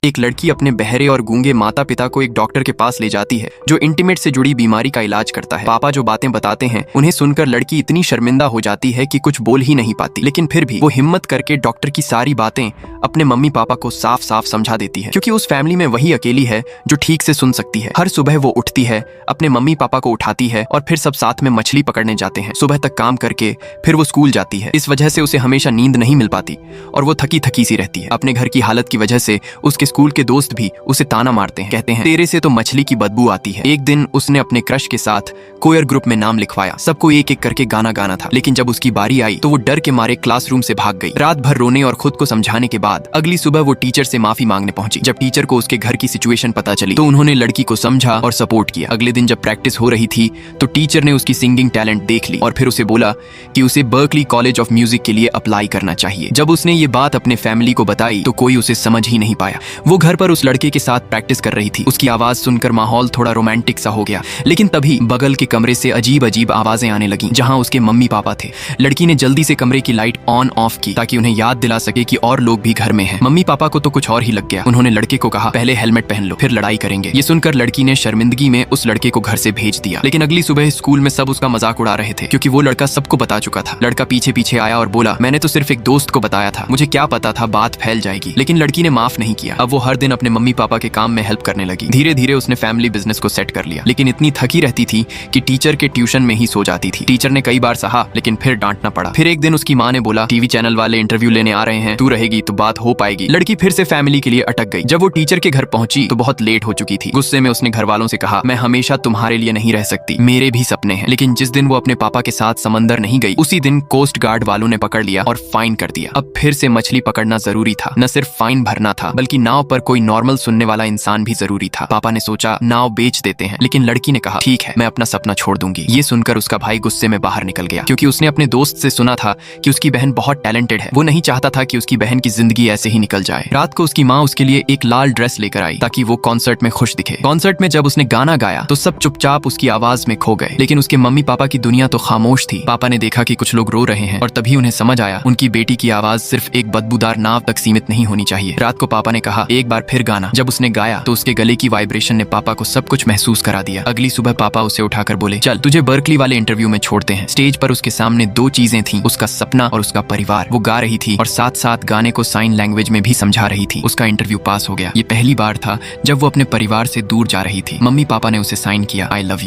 एक लड़की अपने बहरे और गूंगे माता पिता को एक डॉक्टर के पास ले जाती है जो इंटीमेट से जुड़ी बीमारी का इलाज करता है। पापा जो बातें बताते हैं उन्हें सुनकर लड़की इतनी शर्मिंदा हो जाती है कि कुछ बोल ही नहीं पाती, लेकिन फिर भी वो हिम्मत करके डॉक्टर की सारी बातें अपने मम्मी पापा को साफ साफ समझा देती है, क्योंकि उस फैमिली में वही अकेली है जो ठीक से सुन सकती है। हर सुबह वो उठती है, अपने मम्मी पापा को उठाती है और फिर सब साथ में मछली पकड़ने जाते हैं। सुबह तक काम करके फिर वो स्कूल जाती है। इस वजह से उसे हमेशा नींद नहीं मिल पाती और वो थकी थकी सी रहती है। अपने घर की हालत की वजह से उसके स्कूल के दोस्त भी उसे ताना मारते हैं, कहते हैं तेरे से तो मछली की बदबू आती है। एक दिन उसने अपने क्रश के साथ कोयर ग्रुप में नाम लिखवाया। सबको एक एक करके गाना गाना था, लेकिन जब उसकी बारी आई तो वो डर के मारे क्लासरूम से भाग गई। रात भर रोने और खुद को समझाने के बाद अगली सुबह वो टीचर से माफी मांगने पहुंची। जब टीचर को उसके घर की सिचुएशन पता चली तो उन्होंने लड़की को समझा और सपोर्ट किया। अगले दिन जब प्रैक्टिस हो रही थी तो टीचर ने उसकी सिंगिंग टैलेंट देख ली और फिर उसे बोला कि उसे बर्कली कॉलेज ऑफ म्यूजिक के लिए अप्लाई करना चाहिए। जब उसने ये बात अपने फैमिली को बताई तो कोई उसे समझ ही नहीं पाया। वो घर पर उस लड़के के साथ प्रैक्टिस कर रही थी। उसकी आवाज सुनकर माहौल थोड़ा रोमांटिक सा हो गया, लेकिन तभी बगल के कमरे से अजीब अजीब आवाजें आने लगी जहां उसके मम्मी पापा थे। लड़की ने जल्दी से कमरे की लाइट ऑन ऑफ की ताकि उन्हें याद दिला सके कि और लोग भी घर में हैं। मम्मी पापा को तो कुछ और ही लग गया। उन्होंने लड़के को कहा पहले हेलमेट पहन लो, फिर लड़ाई करेंगे। ये सुनकर लड़की ने शर्मिंदगी में उस लड़के को घर से भेज दिया। लेकिन अगली सुबह स्कूल में सब उसका मजाक उड़ा रहे थे, क्योंकि वो लड़का सबको बता चुका था। लड़का पीछे पीछे आया और बोला मैंने तो सिर्फ एक दोस्त को बताया था, मुझे क्या पता था बात फैल जाएगी। लेकिन लड़की ने माफ नहीं किया। अब वो हर दिन अपने मम्मी पापा के काम में हेल्प करने लगी। धीरे धीरे उसने फैमिली बिजनेस को सेट कर लिया, लेकिन इतनी थकी रहती थी कि टीचर के ट्यूशन में ही सो जाती थी। टीचर ने कई बार सहा, लेकिन फिर डांटना पड़ा। फिर एक दिन उसकी माँ ने बोला टीवी चैनल वाले इंटरव्यू लेने आ रहे हैं, तू रहेगी तो बात हो पाएगी। लड़की फिर से फैमिली के लिए अटक गई। जब वो टीचर के घर पहुंची तो बहुत लेट हो चुकी थी। गुस्से में उसने घर वालों से कहा मैं हमेशा तुम्हारे लिए नहीं रह सकती, मेरे भी सपने हैं। लेकिन जिस दिन वो अपने पापा के साथ समंदर नहीं गई, उसी दिन कोस्ट गार्ड वालों ने पकड़ लिया और फाइन कर दिया। अब फिर से मछली पकड़ना जरूरी था। न सिर्फ फाइन भरना था, बल्कि नाव पर कोई नॉर्मल सुनने वाला इंसान भी जरूरी था। पापा ने सोचा नाव बेच देते हैं, लेकिन लड़की ने कहा ठीक है, मैं अपना सपना छोड़ दूंगी। ये सुनकर उसका भाई गुस्से में बाहर निकल गया, क्योंकि उसने अपने दोस्त से सुना था कि उसकी बहन बहुत टैलेंटेड है। वो नहीं चाहता था कि उसकी बहन की जिंदगी ऐसे ही निकल जाए। रात को उसकी माँ उसके लिए एक लाल ड्रेस लेकर आई ताकि वो कॉन्सर्ट में खुश दिखे। कॉन्सर्ट में जब उसने गाना गाया तो सब चुपचाप उसकी आवाज में खो गए, लेकिन उसके मम्मी पापा की दुनिया तो खामोश थी। पापा ने देखा कि कुछ लोग रो रहे हैं और तभी उन्हें समझ आया उनकी बेटी की आवाज सिर्फ एक बदबूदार नाव तक सीमित नहीं होनी चाहिए। रात को पापा ने कहा एक बार फिर गाना। जब उसने गाया तो उसके गले की वाइब्रेशन ने पापा को सब कुछ महसूस करा दिया। अगली सुबह पापा उसे उठाकर बोले चल तुझे बर्कली वाले इंटरव्यू में छोड़ते हैं। स्टेज पर उसके सामने दो चीजें थी, उसका सपना और उसका परिवार। वो गा रही थी और साथ साथ गाने को साइन लैंग्वेज में भी समझा रही थी। उसका इंटरव्यू पास हो गया। ये पहली बार था जब वो अपने परिवार से दूर जा रही थी। मम्मी पापा ने उसे साइन किया आई लव यू।